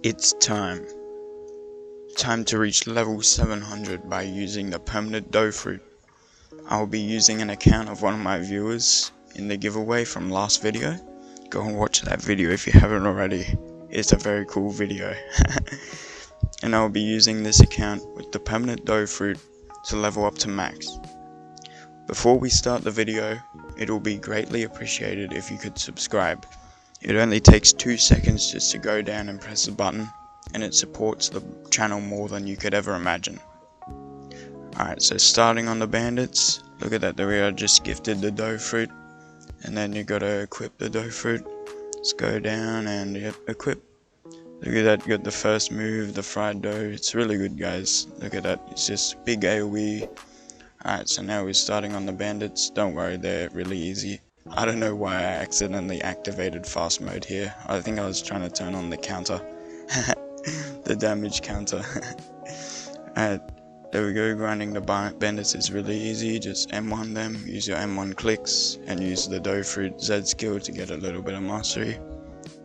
It's time. Time to reach level 700 by using the permanent dough fruit. I will be using an account of one of my viewers in the giveaway from last video. Go and watch that video if you haven't already. It's a very cool video. And I will be using this account with the permanent dough fruit to level up to max. Before we start the video, it will be greatly appreciated if you could subscribe. It only takes 2 seconds just to go down and press the button, and it supports the channel more than you could ever imagine. Alright, so starting on the bandits, look at that, we are just gifted the dough fruit, and then you gotta equip the dough fruit. Let's go down and equip. Look at that, you got the first move, the fried dough. It's really good, guys. Look at that, it's just big AoE. Alright, so now we're starting on the bandits. Don't worry, they're really easy. I don't know why I accidentally activated fast mode here. I think I was trying to turn on the counter. The damage counter. Alright, there we go. Grinding the bandits is really easy. Just M1 them, use your M1 clicks, and use the dough fruit Z skill to get a little bit of mastery.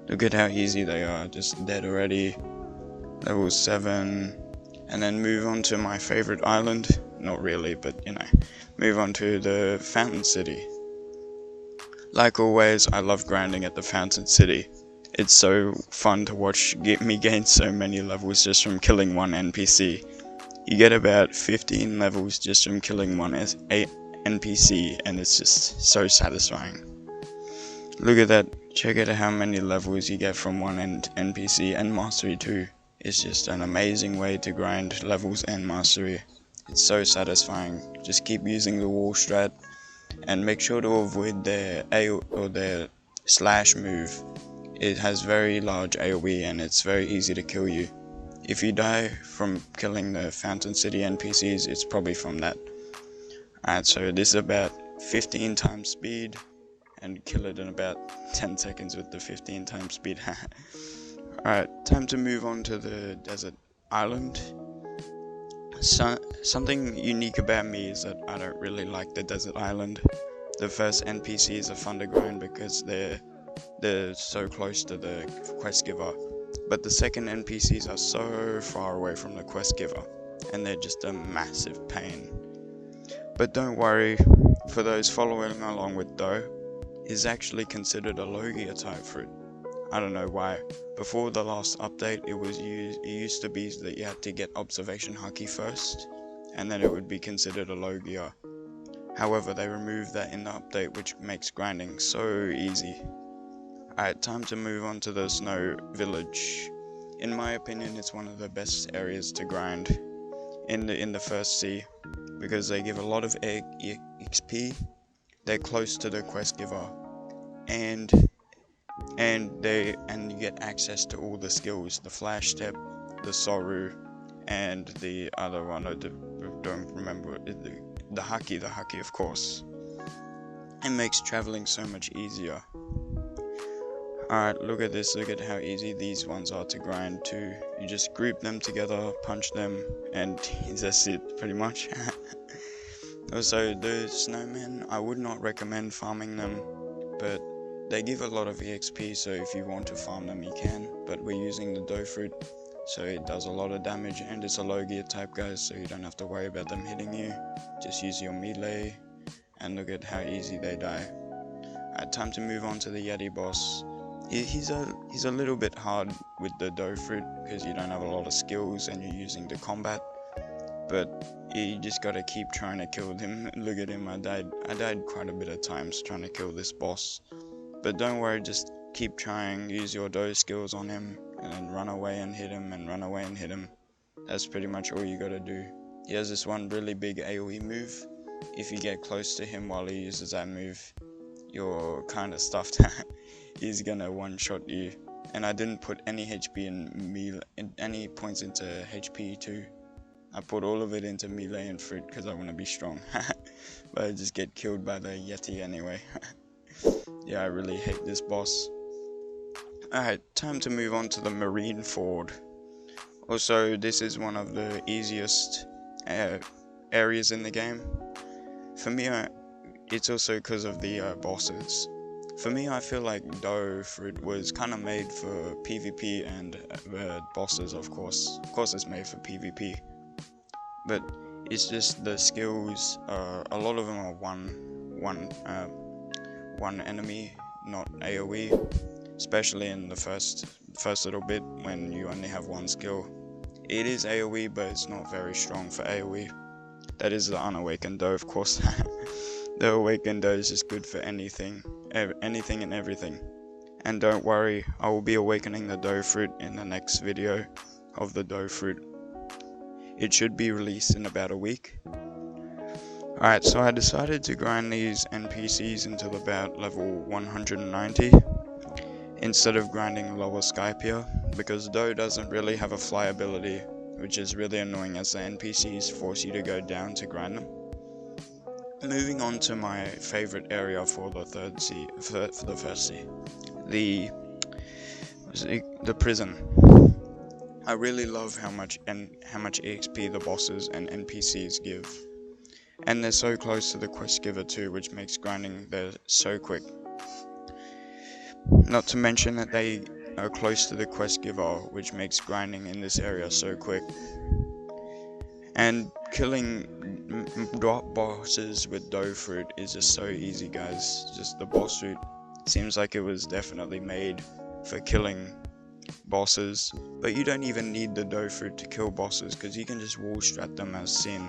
Look at how easy they are. Just dead already. Level 7. And then move on to my favorite island. Not really, but you know. Move on to the Fountain City. Like always, I love grinding at the Fountain City. It's so fun to watch me gain so many levels just from killing one NPC. You get about 15 levels just from killing one NPC, and it's just so satisfying. Look at that, check out how many levels you get from one NPC, and mastery too. It's just an amazing way to grind levels and mastery. It's so satisfying. Just keep using the wall strat. And make sure to avoid their their slash move. It has very large AoE and it's very easy to kill you. If you die from killing the Fountain City NPCs, it's probably from that. Alright, so this is about 15 times speed, and kill it in about 10 seconds with the 15 times speed. Alright, time to move on to the desert island. Something unique about me is that I don't really like the desert island. The first NPCs are fun to grind because they're so close to the quest giver, but the second NPCs are so far away from the quest giver, and they're just a massive pain. But don't worry, for those following along with dough, is actually considered a Logia type fruit. I don't know why. Before the last update, it used to be that you had to get observation haki first, and then it would be considered a Logia. However, they removed that in the update, which makes grinding so easy. Alright, time to move on to the snow village. In my opinion, it's one of the best areas to grind in the first sea, because they give a lot of XP. They're close to the quest giver, and you get access to all the skills, the flash step, the soru, and the other one I don't remember, the haki of course. It makes traveling so much easier. Alright, look at this, look at how easy these ones are to grind too. You just group them together, punch them, and that's it pretty much. Also, the snowmen, I would not recommend farming them, but they give a lot of EXP, so if you want to farm them you can, but we're using the dough fruit, so it does a lot of damage, and it's a low gear type, guys, so you don't have to worry about them hitting you. Just use your melee, and look at how easy they die. Alright, time to move on to the Yeti boss. He's a little bit hard with the dough fruit, because you don't have a lot of skills and you're using the combat, but you just gotta keep trying to kill him. Look at him, I died quite a bit of times trying to kill this boss. But don't worry, just keep trying, use your dough skills on him, and then run away and hit him, and run away and hit him. That's pretty much all you gotta do. He has this one really big AoE move. If you get close to him while he uses that move, you're kinda stuffed. He's gonna one-shot you. And I didn't put any HP in any points into HP too. I put all of it into melee and fruit because I want to be strong. But I just get killed by the Yeti anyway. Yeah, I really hate this boss. Alright, time to move on to the Marine Ford. Also, this is one of the easiest areas in the game. For me, it's also because of the bosses. For me, I feel like dough fruit was kind of made for PvP and bosses, of course. Of course, it's made for PvP, but it's just the skills. A lot of them are one enemy, not AOE. Especially in the first little bit when you only have one skill. It is AOE, but it's not very strong for AOE. That is the unawakened dough, of course. The awakened dough is just good for anything and everything. And don't worry, I will be awakening the dough fruit in the next video of the dough fruit. It should be released in about a week. Alright, so I decided to grind these NPCs until about level 190 instead of grinding lower Skypiea, because dough doesn't really have a fly ability, which is really annoying as the NPCs force you to go down to grind them. Moving on to my favorite area for the first sea, the prison. I really love how much EXP the bosses and NPCs give, and they're so close to the quest giver too, which makes grinding there so quick. Not to mention that they are close to the quest giver, which makes grinding in this area so quick. And killing bosses with dough fruit is just so easy, guys. Just the boss fruit seems like it was definitely made for killing bosses, but you don't even need the dough fruit to kill bosses, because you can just wall strat them as sin.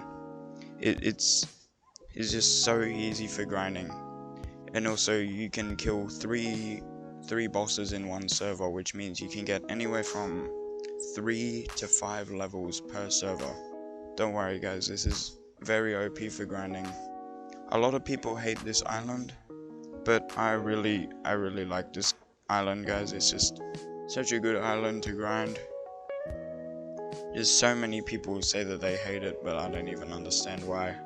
It's just so easy for grinding. And also you can kill three bosses in one server, which means you can get anywhere from 3 to 5 levels per server. Don't worry guys, this is very OP for grinding. A lot of people hate this island, but I really like this island, guys. It's just such a good island to grind. Just so many people say that they hate it, but I don't even understand why.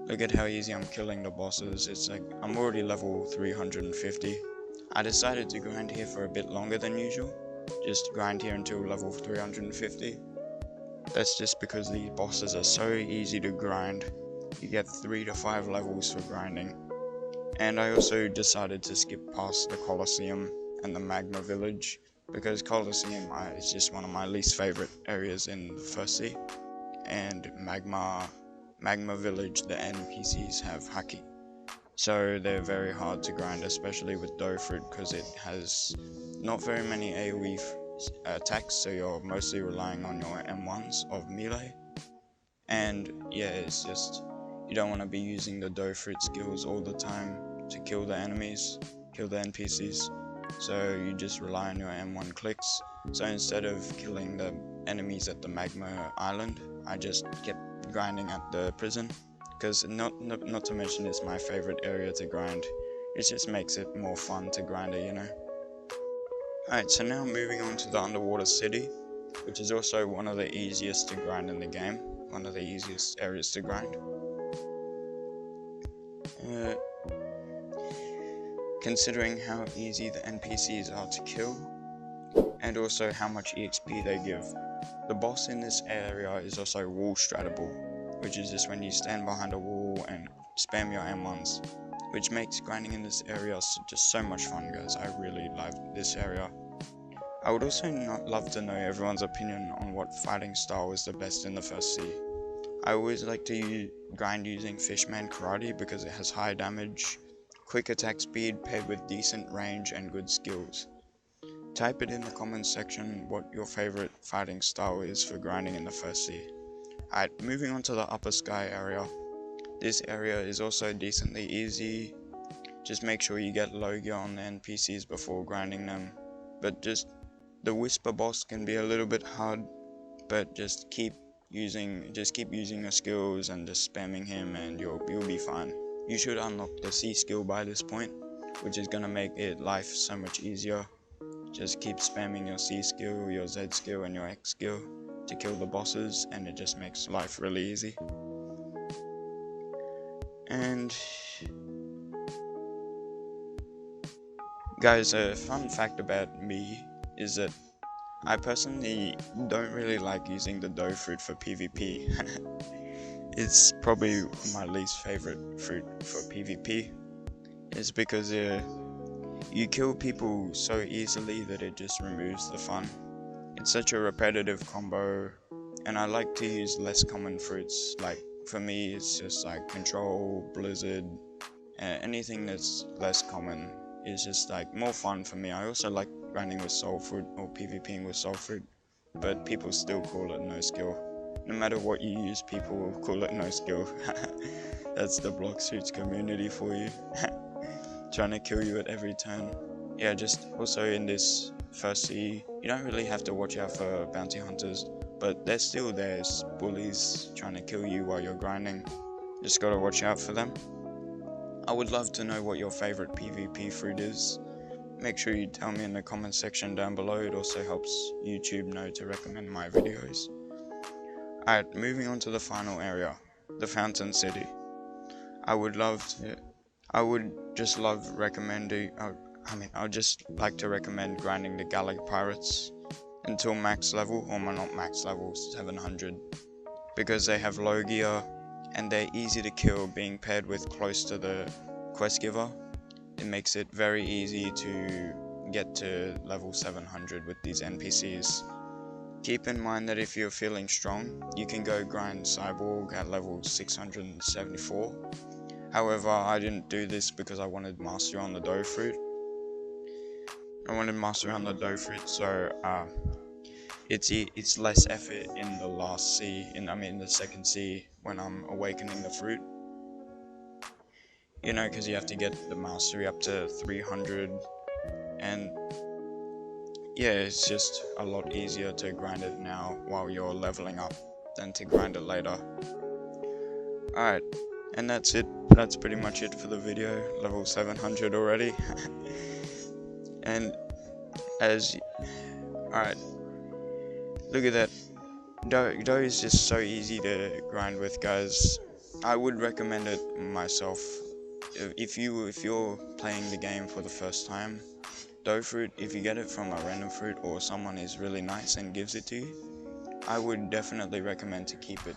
Look at how easy I'm killing the bosses. It's like I'm already level 350. I decided to grind here for a bit longer than usual. Just grind here until level 350. That's just because these bosses are so easy to grind. You get 3 to 5 levels for grinding. And I also decided to skip past the Colosseum and the Magma Village, because Colosseum is just one of my least favorite areas in the first sea. And Magma Village, the NPCs have haki, so they're very hard to grind, especially with dough fruit, because it has not very many AoE attacks, so you're mostly relying on your M1s of melee. And yeah, it's just, you don't want to be using the dough fruit skills all the time to kill the enemies, kill the NPCs, so you just rely on your M1 clicks. So instead of killing the enemies at the Magma Island, I just kept grinding at the prison, because not to mention it's my favorite area to grind. It just makes it more fun to grind it, you know. Alright, so now moving on to the underwater city, which is also one of the easiest to grind in the game, one of the easiest areas to grind. Considering how easy the NPCs are to kill, and also how much EXP they give. The boss in this area is also wall stratable, which is just when you stand behind a wall and spam your M1s, which makes grinding in this area just so much fun, guys. I really love this area. I would also love to know everyone's opinion on what fighting style is the best in the first sea. I always like to grind using Fishman Karate because it has high damage, quick attack speed paired with decent range and good skills. Type it in the comments section what your favorite fighting style is for grinding in the first sea. Alright, moving on to the upper sky area. This area is also decently easy. Just make sure you get low gear on the NPCs before grinding them. But just the Whisper boss can be a little bit hard, but just keep using your skills and just spamming him and you'll be fine. You should unlock the C skill by this point, which is gonna make life so much easier. Just keep spamming your C skill, your Z skill, and your X skill to kill the bosses, and it just makes life really easy. And guys, a fun fact about me is that I personally don't really like using the dough fruit for PvP. It's probably my least favorite fruit for PvP. It's because You kill people so easily that it just removes the fun. It's such a repetitive combo, and I like to use less common fruits. Like for me, it's just like Control, Blizzard, anything that's less common is just like more fun for me. I also like grinding with Soul Fruit or PvPing with Soul Fruit, but people still call it no skill. No matter what you use, people will call it no skill. That's the Blox suits community for you. Trying to kill you at every turn. Yeah, just also in this first sea, you don't really have to watch out for bounty hunters, but they're still there, bullies trying to kill you while you're grinding. Just gotta watch out for them. I would love to know what your favorite PvP fruit is. Make sure you tell me in the comment section down below. It also helps YouTube know to recommend my videos. Alright, moving on to the final area, the Fountain City. I would just like to recommend grinding the Gallic Pirates until max level, or not max level, 700, because they have low gear and they're easy to kill. Being paired with close to the quest giver, it makes it very easy to get to level 700 with these NPCs. Keep in mind that if you're feeling strong, you can go grind Cyborg at level 674. However, I didn't do this because I wanted mastery on the dough fruit. So it's less effort in the last sea, in the second sea when I'm awakening the fruit. You know, because you have to get the mastery up to 300, and yeah, it's just a lot easier to grind it now while you're leveling up than to grind it later. Alright, and that's it. That's pretty much it for the video. Level 700 already. And alright, look at that. Dough is just so easy to grind with, guys. I would recommend it myself. If you're playing the game for the first time, dough fruit, if you get it from a random fruit or someone is really nice and gives it to you, I would definitely recommend to keep it.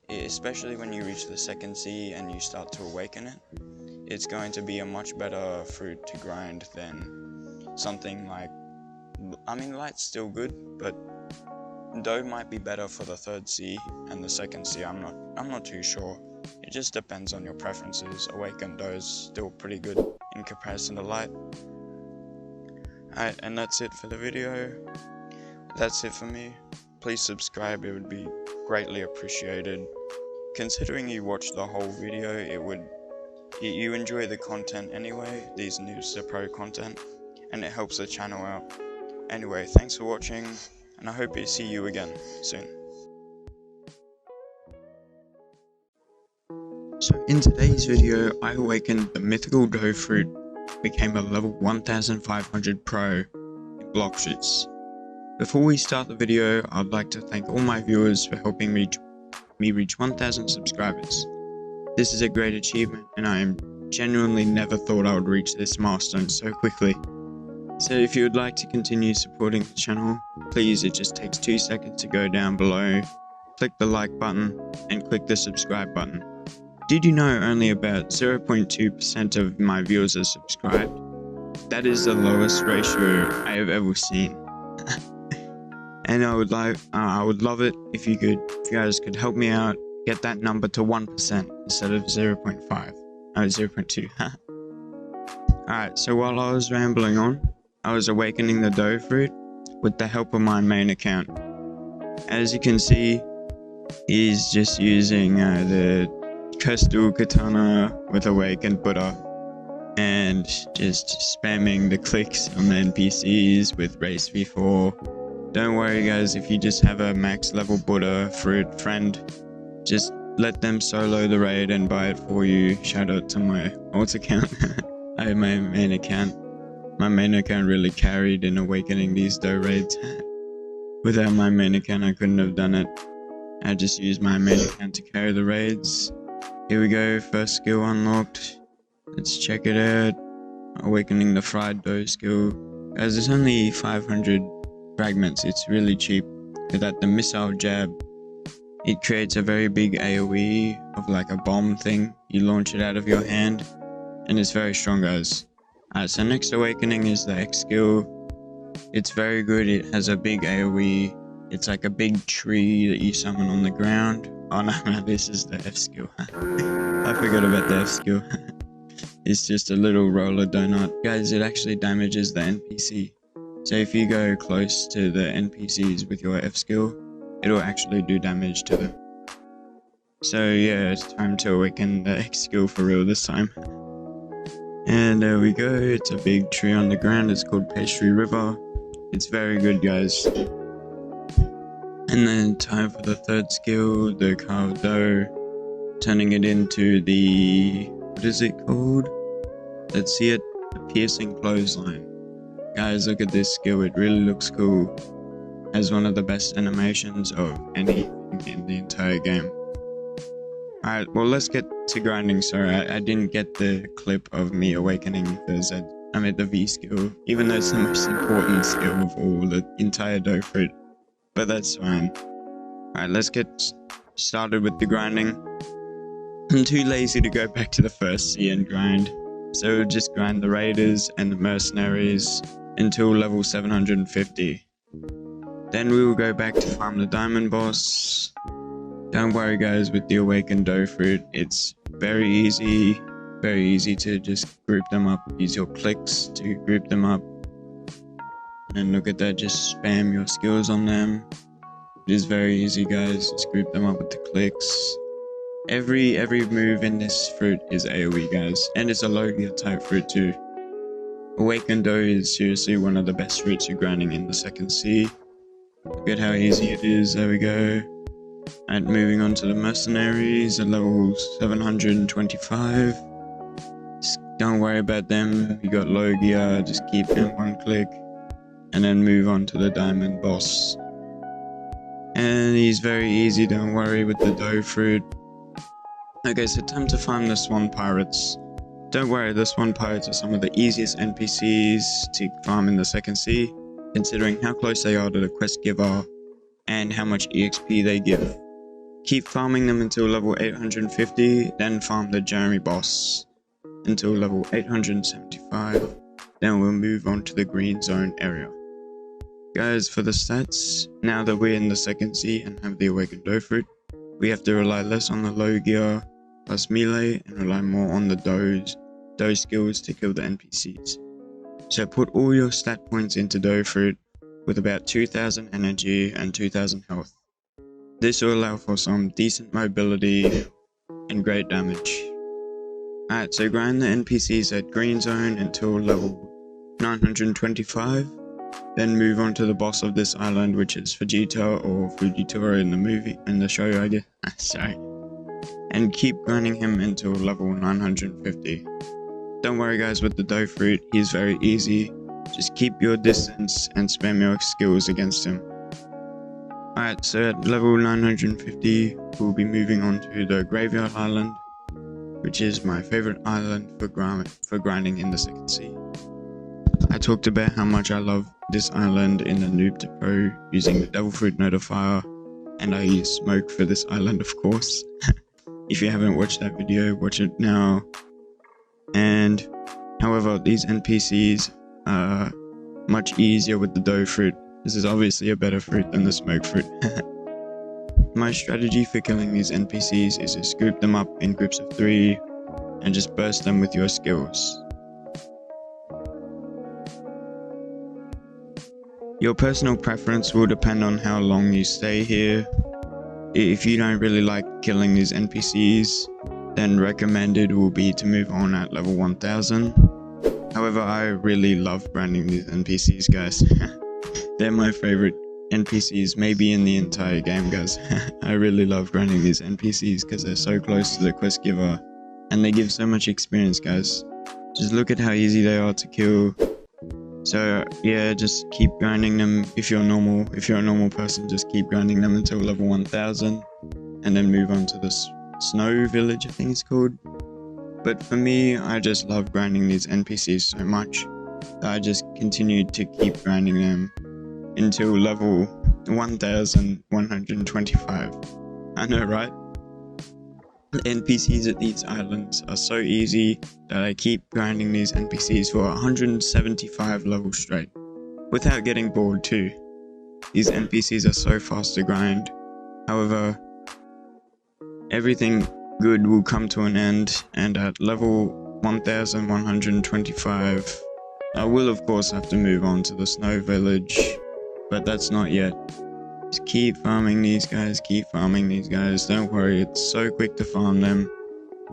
Especially when you reach the second sea and you start to awaken it, it's going to be a much better fruit to grind than something like, light's still good, but dough might be better for the third sea and the second sea. I'm not too sure. It just depends on your preferences. Awakened dough is still pretty good in comparison to light. Alright, and that's it for the video. That's it for me. Please subscribe, it would be greatly appreciated. Considering you watched the whole video, you enjoy the content anyway, these Noobs to Pro content, and it helps the channel out. Anyway, thanks for watching, and I hope to see you again soon. So in today's video, I awakened the mythical dough fruit, became a level 1500 pro in Blox. Before we start the video, I'd like to thank all my viewers for helping me reach 1000 subscribers. This is a great achievement, and I genuinely never thought I would reach this milestone so quickly. So if you would like to continue supporting the channel, please, it just takes 2 seconds to go down below, click the like button, and click the subscribe button. Did you know only about 0.2% of my viewers are subscribed? That is the lowest ratio I have ever seen. And I would love it if you guys could help me out, get that number to 1% instead of 0.2. Alright, so while I was rambling on, I was awakening the dough fruit with the help of my main account. As you can see, he's just using the Crystal Katana with Awakened Buddha and just spamming the clicks on the NPCs with Race V4. Don't worry guys, if you just have a max level Buddha fruit friend, just let them solo the raid and buy it for you. Shout out to my alt account. I have my main account. My main account really carried in awakening these dough raids. Without my main account I couldn't have done it. I just used my main account to carry the raids. Here we go, first skill unlocked. Let's check it out. Awakening the fried dough skill. Guys, it's only 500 fragments, it's really cheap. Without the missile jab, it creates a very big AoE of like a bomb thing. You launch it out of your hand, and it's very strong guys. Alright, so next awakening is the X skill. It's very good. It has a big AoE. It's like a big tree that you summon on the ground. Oh no, this is the F skill. I forgot about the F skill. It's just a little roller donut. Guys, it actually damages the NPC. So if you go close to the NPCs with your F skill, it'll actually do damage to them. So yeah, it's time to awaken the X skill for real this time. And there we go. It's a big tree on the ground. It's called Pastry River. It's very good, guys. And then time for the third skill, the carved dough. Turning it into the... what is it called? Let's see it. The piercing clothesline. Guys, look at this skill. It really looks cool. Has one of the best animations of anything in the entire game. Alright, well let's get to grinding. Sorry, I didn't get the clip of me awakening the V skill, even though it's the most important skill of all, the entire dough fruit. But that's fine. Alright, let's get started with the grinding. I'm too lazy to go back to the first sea and grind, so we'll just grind the raiders and the mercenaries until level 750. Then we will go back to farm the diamond boss. Don't worry guys, with the awakened dough fruit, it's very easy to just group them up. Use your clicks to group them up. And look at that, just spam your skills on them. It is very easy guys, just group them up with the clicks. Every move in this fruit is AoE guys, and it's a low gear type fruit too. Awakened dough is seriously one of the best fruits you're grinding in the second sea. Look at how easy it is, there we go. And moving on to the mercenaries at level 725. Just don't worry about them, you got low gear, just keep them one click. And then move on to the diamond boss. And he's very easy, don't worry with the dough fruit. Okay, so time to farm the swan pirates. Don't worry, the swan pirates are some of the easiest NPCs to farm in the second sea, considering how close they are to the quest giver and how much EXP they give. Keep farming them until level 850, then farm the Jeremy boss until level 875, then we'll move on to the green zone area. Guys, for the stats, now that we're in the second sea and have the awakened dough fruit, we have to rely less on the low gear plus melee and rely more on the dough skills to kill the NPCs. So put all your stat points into dough fruit with about 2000 energy and 2000 health. This will allow for some decent mobility and great damage. Alright, so grind the NPCs at green zone until level 925, then move on to the boss of this island, which is Vegeta or Fujitora in the show I guess, sorry. And keep grinding him until level 950. Don't worry guys with the dough fruit, he's very easy. Just keep your distance and spam your skills against him. Alright, so at level 950, we'll be moving on to the Graveyard Island, which is my favorite island for grinding in the second sea. I talked about how much I love this island in the NOOB to Pro using the Devil Fruit Notifier, and I use smoke for this island of course. If you haven't watched that video, watch it now. And however, these NPCs are much easier with the dough fruit. This is obviously a better fruit than the smoke fruit. My strategy for killing these NPCs is to scoop them up in groups of 3 and just burst them with your skills. Your personal preference will depend on how long you stay here. If you don't really like killing these NPCs, then recommended will be to move on at level 1000. However, I really love grinding these NPCs guys. They're my favorite NPCs maybe in the entire game guys. I really love grinding these NPCs because they're so close to the quest giver and they give so much experience guys. Just look at how easy they are to kill. So yeah, just keep grinding them. If you're a normal person, just keep grinding them until level 1000 and then move on to this snow village I think it's called. But for me, I just love grinding these NPCs so much that I just continued to keep grinding them until level 1125. I know, right? The NPCs at these islands are so easy that I keep grinding these NPCs for 175 levels straight, without getting bored too. These NPCs are so fast to grind. However, everything good will come to an end, and at level 1125, I will of course have to move on to the snow village, but that's not yet. Just keep farming these guys, don't worry, it's so quick to farm them.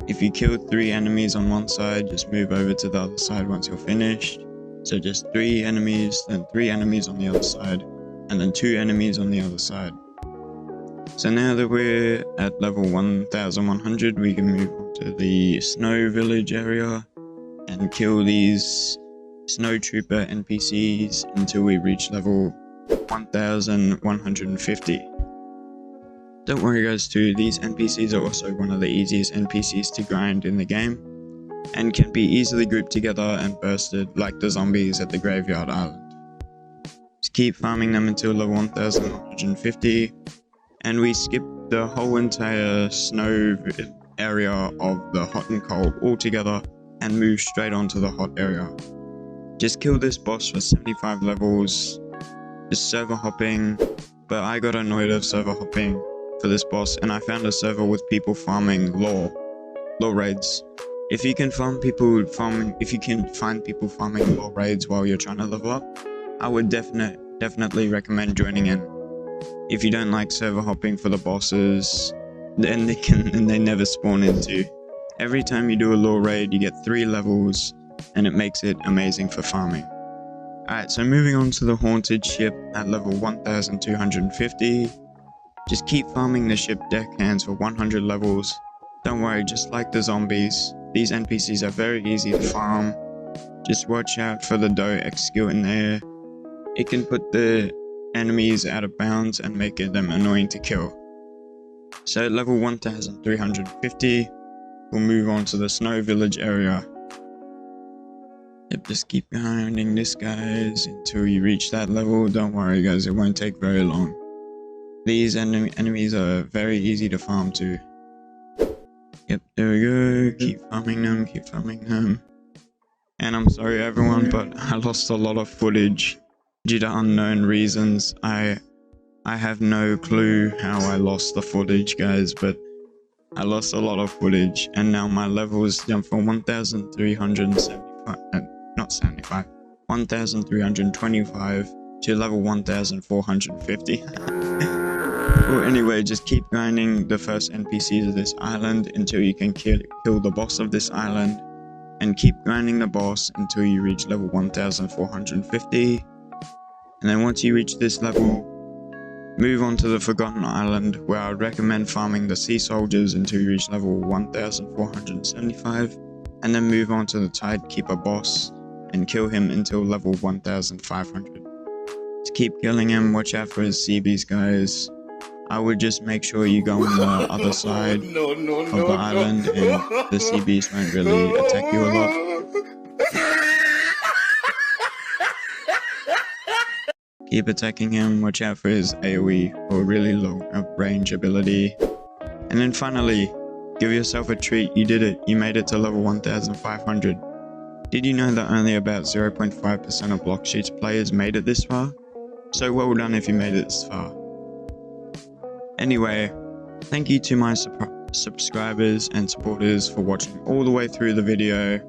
If you kill 3 enemies on one side, just move over to the other side once you're finished. So just 3 enemies, then 3 enemies on the other side, and then 2 enemies on the other side. So now that we're at level 1100, we can move on to the snow village area and kill these snow trooper NPCs until we reach level 1150. Don't worry guys too, these NPCs are also one of the easiest NPCs to grind in the game, and can be easily grouped together and bursted like the zombies at the graveyard island. Just keep farming them until level 1150, and we skip the whole entire snow area of the hot and cold altogether and move straight onto the hot area. Just kill this boss for 75 levels, just server hopping, but I got annoyed of server hopping for this boss, and I found a server with people farming lore raids. If you can find people farming lore raids while you're trying to level up, I would definitely recommend joining in. If you don't like server hopping for the bosses, then they never spawn into. Every time you do a lore raid, you get 3 levels, and it makes it amazing for farming. Alright, so moving on to the haunted ship at level 1250. Just keep farming the ship deckhands for 100 levels. Don't worry, just like the zombies, these NPCs are very easy to farm. Just watch out for the dough X skill in there. It can put the enemies out of bounds and make them annoying to kill. So at level 1350, we'll move on to the snow village area. Yep, just keep grinding this guys until you reach that level. Don't worry guys, it won't take very long. These enemies are very easy to farm too. Yep, there we go. Keep farming them. And I'm sorry everyone, but I lost a lot of footage due to unknown reasons. I have no clue how I lost the footage guys, but I lost a lot of footage, and now my levels jumped from 1325 to level 1450. Well, anyway, just keep grinding the first NPCs of this island until you can kill the boss of this island, and keep grinding the boss until you reach level 1450. And then once you reach this level, move on to the Forgotten Island, where I would recommend farming the sea soldiers until you reach level 1475, and then move on to the Tidekeeper boss and kill him until level 1500. Just keep killing him, watch out for his CBs guys. I would just make sure you go on the other side of the island, and the CBs won't really attack you a lot. Keep attacking him, watch out for his AoE or really long range ability. And then finally, give yourself a treat, you did it, you made it to level 1500. Did you know that only about 0.5% of Blox players made it this far? So well done if you made it this far. Anyway, thank you to my subscribers and supporters for watching all the way through the video.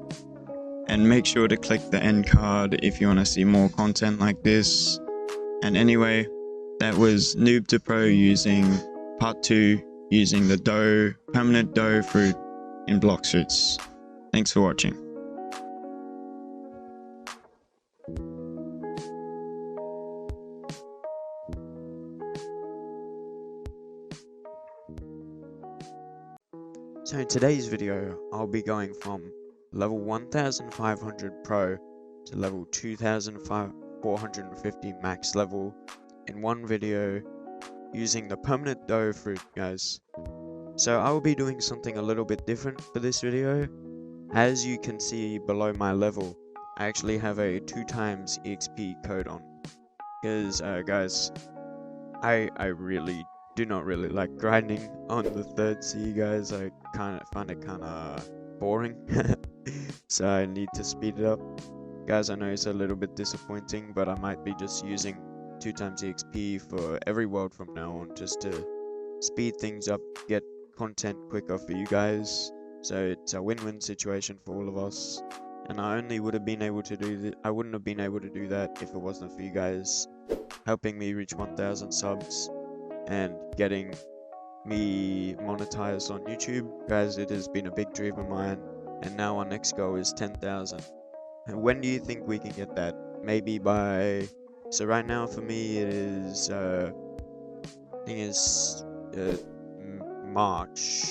And make sure to click the end card if you want to see more content like this. And anyway, that was Noob to Pro using part 2, using the permanent dough fruit in Blox suits. Thanks for watching. So in today's video, I'll be going from level 1500 Pro to level 2450 max level in one video using the permanent dough fruit guys. So I will be doing something a little bit different for this video. As you can see below my level, I actually have a 2x EXP code on. Because guys, I really do not really like grinding on the third sea, guys. I kind of find it kind of boring, so I need to speed it up. Guys, I know it's a little bit disappointing, but I might be just using 2 times EXP for every world from now on, just to speed things up, get content quicker for you guys. So it's a win-win situation for all of us. And I only would have been able to do that. I wouldn't have been able to do that if it wasn't for you guys helping me reach 1,000 subs and getting me monetized on YouTube. Guys, it has been a big dream of mine, and now our next goal is 10,000. And when do you think we can get that? Maybe by... So right now for me it is, I think it's March,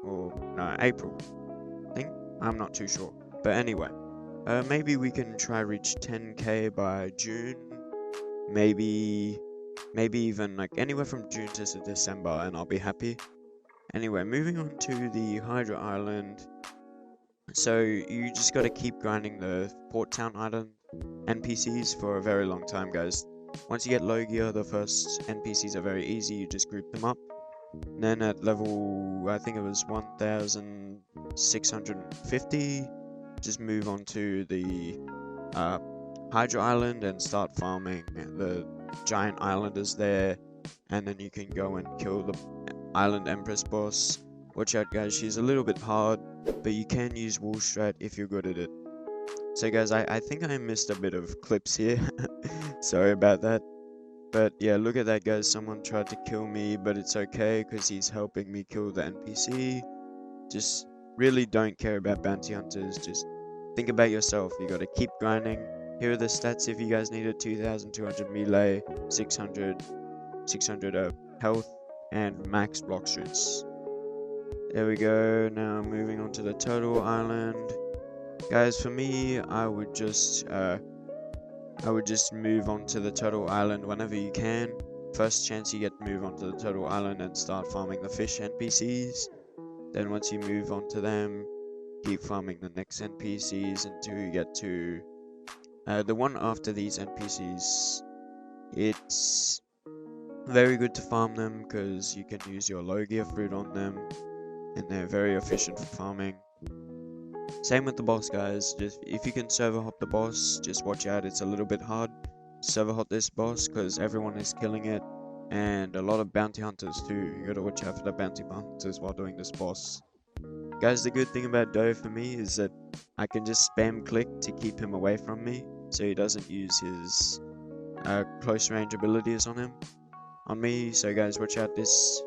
or no, April, I think. I'm not too sure. But anyway, maybe we can try reach 10k by June. Maybe even like anywhere from June to December, and I'll be happy. Anyway, moving on to the Hydra Island. So you just gotta keep grinding the Port Town Island NPCs for a very long time, guys. Once you get low gear, the first NPCs are very easy, you just group them up. And then at level, I think it was 1650, just move on to the Hydra Island and start farming the giant islanders there. And then you can go and kill the Island Empress boss. Watch out, guys, she's a little bit hard, but you can use wall strat if you're good at it. So guys, I think I missed a bit of clips here. Sorry about that. But yeah, look at that, guys. Someone tried to kill me, but it's okay because he's helping me kill the NPC. Just really don't care about bounty hunters. Just think about yourself. You gotta keep grinding. Here are the stats if you guys need it: 2,200 melee, 600 health, and max block shoots. There we go. Now moving on to the Turtle Island. Guys, for me, I would just move on to the Turtle Island whenever you can. First chance you get to move on to the Turtle Island and start farming the fish NPCs. Then once you move on to them, keep farming the next NPCs until you get to the one after these NPCs. It's very good to farm them because you can use your low gear fruit on them, and they're very efficient for farming. Same with the boss, guys. Just if you can server hop the boss, just watch out. It's a little bit hard to server hop this boss because everyone is killing it, and a lot of bounty hunters too. You gotta watch out for the bounty hunters while doing this boss. Guys, the good thing about Doe for me is that I can just spam click to keep him away from me, so he doesn't use his close range abilities on me. So guys, watch out. This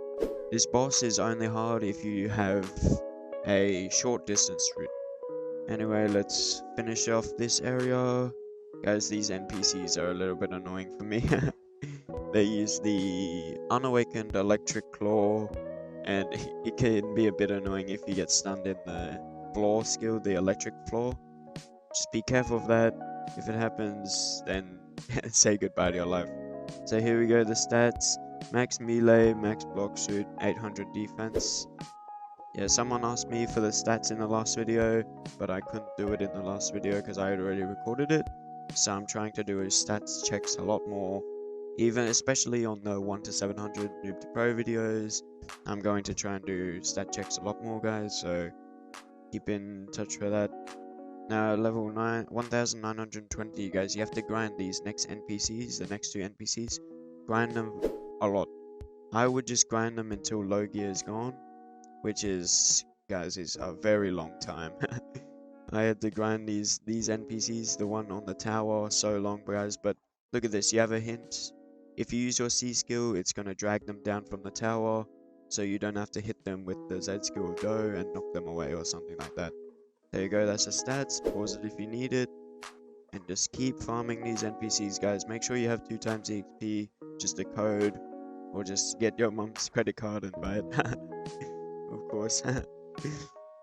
boss is only hard if you have a short distance route. Anyway, let's finish off this area. Guys, these NPCs are a little bit annoying for me. They use the unawakened electric claw, and it can be a bit annoying if you get stunned in the floor skill, the electric floor. Just be careful of that. If it happens, then say goodbye to your life. So here we go, the stats. Max melee, max block shoot, 800 defense. Yeah, someone asked me for the stats in the last video, but I couldn't do it in the last video because I had already recorded it. So I'm trying to do stats checks a lot more, even especially on the 1 to 700 noob to pro videos. I'm going to try and do stat checks a lot more, guys, so keep in touch for that. Now level 1920, guys, you have to grind these next NPCs, the next 2 NPCs. Grind them a lot. I would just grind them until low gear is gone, which is, guys, is a very long time. I had to grind these NPCs, the one on the tower, so long, guys. But look at this, you have a hint. If you use your C skill, it's going to drag them down from the tower, so you don't have to hit them with the Z skill Go and knock them away or something like that. There you go, that's the stats. Pause it if you need it, and just keep farming these NPCs, guys. Make sure you have 2 times EXP, just a code, or just get your mom's credit card and buy it. Of course.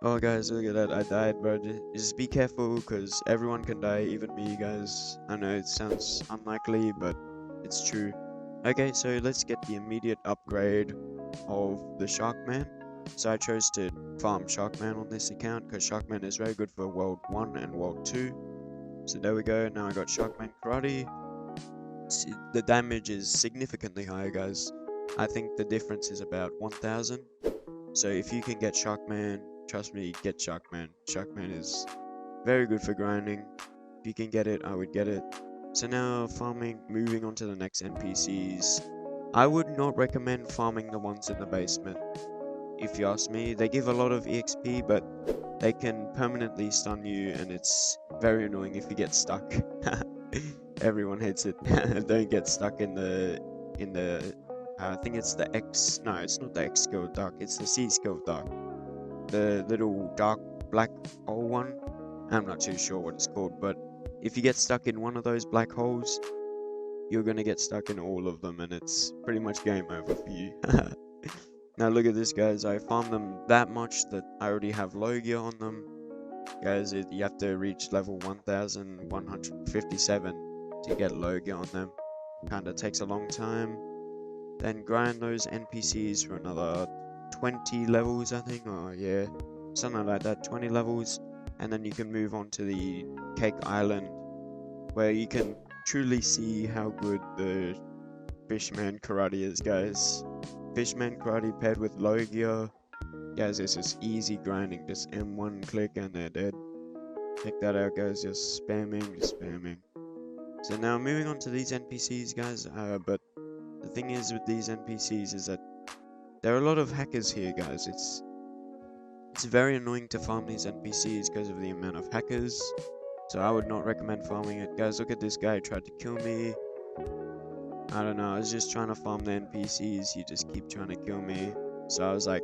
Oh guys, look at that, I died, bro. Just be careful, because everyone can die, even me, guys. I know it sounds unlikely, but it's true. Okay, so let's get the immediate upgrade of the Sharkman. So I chose to farm Sharkman on this account, because Sharkman is very good for World 1 and World 2. So there we go, now I got Sharkman Karate. See, the damage is significantly higher, guys. I think the difference is about 1000. So if you can get Sharkman, trust me, get Sharkman. Sharkman is very good for grinding. If you can get it, I would get it. So now farming, moving on to the next NPCs. I would not recommend farming the ones in the basement. If you ask me, they give a lot of EXP, but they can permanently stun you, and it's very annoying if you get stuck. Everyone hates it. Don't get stuck in the I think it's the X. No, it's not the X skill of dark. It's the C skill of dark. The little dark black hole one. I'm not too sure what it's called, but if you get stuck in one of those black holes, you're gonna get stuck in all of them, and it's pretty much game over for you. Now look at this, guys. I farmed them that much that I already have low gear on them. Guys, you have to reach level 1157 to get low gear on them. Kinda takes a long time. Then grind those NPCs for another 20 levels, I think. Oh yeah, something like that, 20 levels. And then you can move on to the Cake Island, where you can truly see how good the Fishman Karate is, guys. Fishman Karate paired with low gear. Guys, this is easy grinding. Just M1 click and they're dead. Check that out, guys. Just spamming, just spamming. So now moving on to these NPCs, guys. But the thing is with these NPCs is that there are a lot of hackers here, guys. It's very annoying to farm these NPCs because of the amount of hackers. So I would not recommend farming it. Guys, look at this guy. He tried to kill me. I don't know. I was just trying to farm the NPCs. He just keep trying to kill me. So I was like,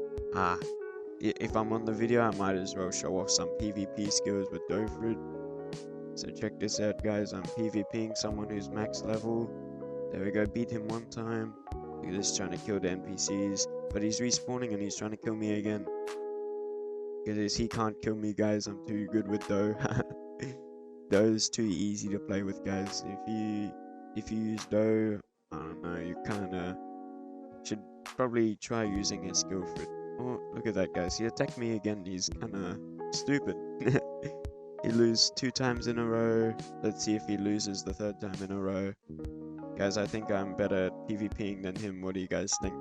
if I'm on the video, I might as well show off some PvP skills with Dofruit. So check this out, guys. I'm PvPing someone who's max level. There we go. Beat him one time. Look at this, trying to kill the NPCs. But he's respawning and he's trying to kill me again. Because he can't kill me, guys. I'm too good with Do. Do's too easy to play with, guys. If you use Do, I don't know, you kinda should probably try using a skill for it. Oh, look at that, guys. He attacked me again. He's kinda stupid. He loses 2 times in a row. Let's see if he loses the 3rd time in a row. Guys, I think I'm better at PvPing than him. What do you guys think?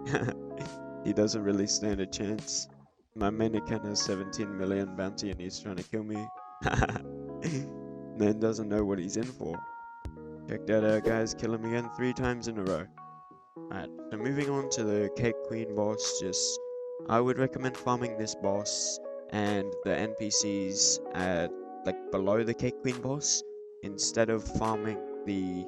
He doesn't really stand a chance. My main account has 17 million bounty and he's trying to kill me. Man doesn't know what he's in for. Check that out, guys. Kill him again 3 times in a row. Alright, so moving on to the Cake Queen boss. I would recommend farming this boss and the NPCs at below the Cake Queen boss instead of farming the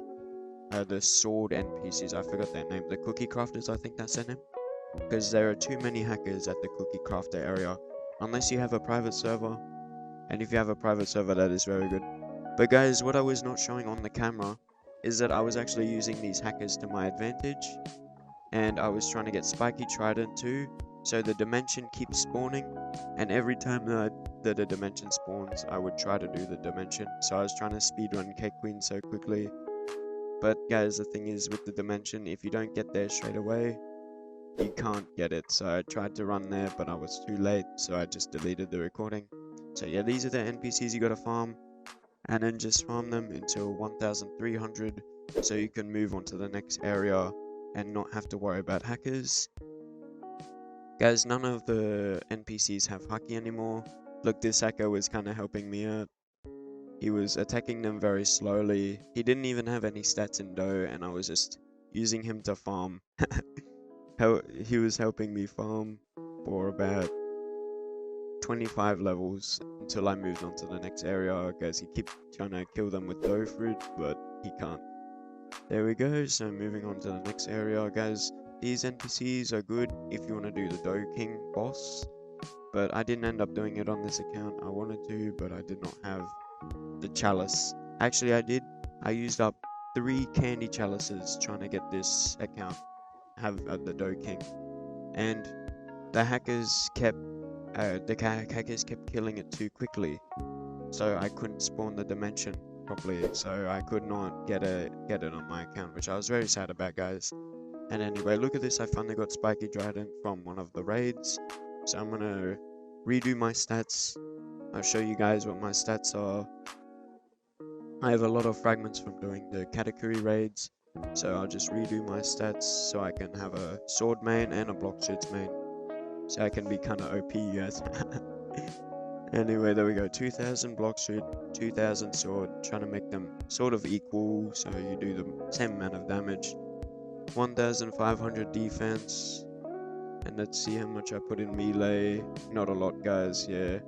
sword NPCs. I forgot their name. The Cookie Crafters, I think that's their name. Because there are too many hackers at the Cookie Crafter area. Unless you have a private server. And if you have a private server, that is very good. But guys, what I was not showing on the camera is that I was actually using these hackers to my advantage. And I was trying to get Spiky Trident too. So the dimension keeps spawning. And every time that a dimension spawns, I would try to do the dimension. So I was trying to speedrun Cake Queen so quickly. But guys, the thing is with the dimension, if you don't get there straight away, you can't get it. So I tried to run there, but I was too late. So I just deleted the recording. So yeah, these are the NPCs you gotta farm. And then just farm them until 1300. So you can move on to the next area and not have to worry about hackers. Guys, none of the NPCs have haki anymore. Look, this hacker was kind of helping me out. He was attacking them very slowly. He didn't even have any stats in Do, and I was just using him to farm. He was helping me farm for about 25 levels until I moved on to the next area. Guys, he kept trying to kill them with dough fruit, but he can't. There we go. So moving on to the next area, guys. These NPCs are good if you want to do the Dough King boss, but I didn't end up doing it on this account. I wanted to, but I did not have the chalice. Actually, I did. I used up 3 candy chalices trying to get this account have the Dough King, and the hackers kept killing it too quickly, so I couldn't spawn the dimension properly. So I could not get it on my account, which I was very sad about, guys. And anyway, look at this. I finally got Spiky Trident from one of the raids. So I'm gonna redo my stats. I'll show you guys what my stats are. I have a lot of fragments from doing the Katakuri raids. So I'll just redo my stats so I can have a sword main and a block suits main. So I can be kind of OP, you guys. Anyway, there we go. 2000 block suit, 2000 sword. Trying to make them sort of equal so you do the same amount of damage. 1500 defense. And let's see how much I put in melee. Not a lot, guys, yeah.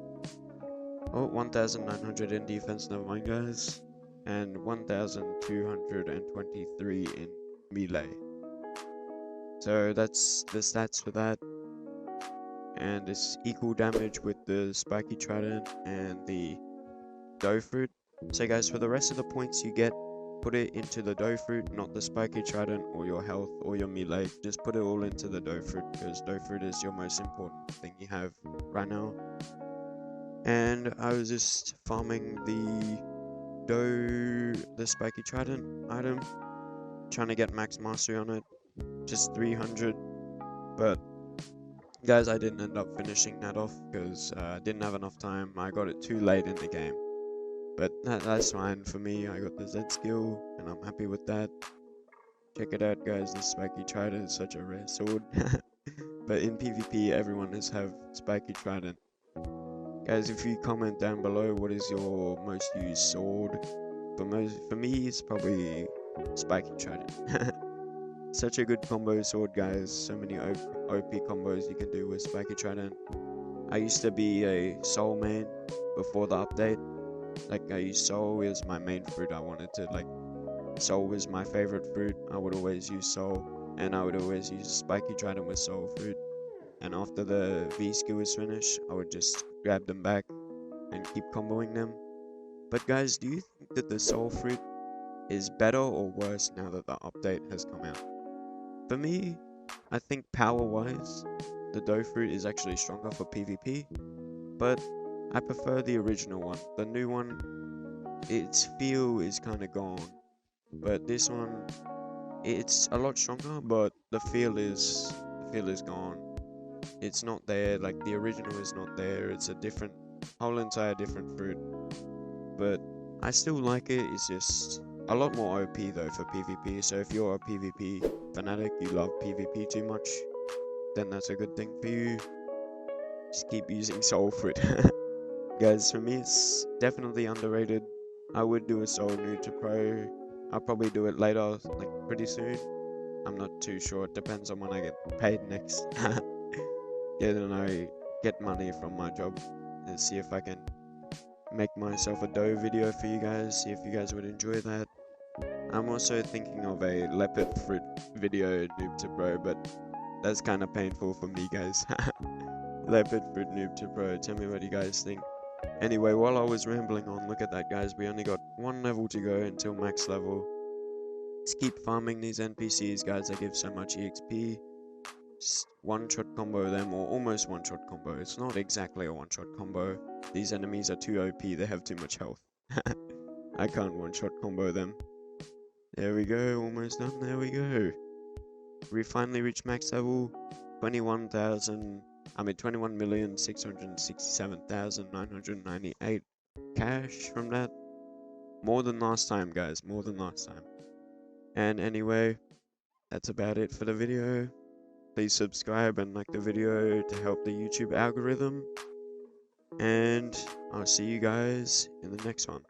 Oh, 1900 in defense, never mind, guys. And 1223 in melee. So that's the stats for that. And it's equal damage with the spiky trident and the dough fruit. So guys, for the rest of the points you get, put it into the dough fruit, not the spiky trident or your health or your melee. Just put it all into the dough fruit, because dough fruit is your most important thing you have right now. And I was just farming the spiky trident item, trying to get max mastery on it, just 300. But guys, I didn't end up finishing that off because I didn't have enough time. I got it too late in the game. But that's fine for me. I got the Z skill and I'm happy with that. Check it out, guys. The spiky trident is such a rare sword. But in PvP, everyone has have spiky trident. Guys, if you comment down below what is your most used sword, for me it's probably spiky trident. Such a good combo sword, guys. So many OP combos you can do with spiky trident. I used to be a soul main before the update. Like, I used soul as my main fruit. I wanted to, like, soul was my favorite fruit. I would always use soul, and I would always use spiky trident with soul fruit. And after the V skill is finished, I would just grab them back and keep comboing them. But guys, do you think that the soul fruit is better or worse now that the update has come out? For me, I think power-wise, the dough fruit is actually stronger for PvP, but I prefer the original one. The new one, its feel is kind of gone, but this one, it's a lot stronger, but the feel is gone. It's not there, like the original is not there. It's a different, whole entire different fruit, but I still like it. It's just a lot more OP though for PvP. So if you're a PvP fanatic, you love PvP too much, then that's a good thing for you. Just keep using soul fruit. Guys, for me it's definitely underrated. I would do a soul noob to pro. I'll probably do it later, like pretty soon. I'm not too sure, it depends on when I get paid next. Yeah, then I get money from my job and see if I can make myself a dough video for you guys, see if you guys would enjoy that. I'm also thinking of a leopard fruit video noob to pro, but that's kind of painful for me, guys. Leopard fruit noob to pro, tell me what you guys think. Anyway, while I was rambling on, look at that, guys, we only got one level to go until max level. Let's keep farming these NPCs, guys. They give so much EXP. Just one-shot combo them, or almost one-shot combo. It's not exactly a one-shot combo. These enemies are too OP, they have too much health. I can't one-shot combo them. There we go, almost done, there we go. We finally reached max level. 21,667,998 cash from that. More than last time, guys, more than last time. And anyway, that's about it for the video. Please subscribe and like the video to help the YouTube algorithm. And I'll see you guys in the next one.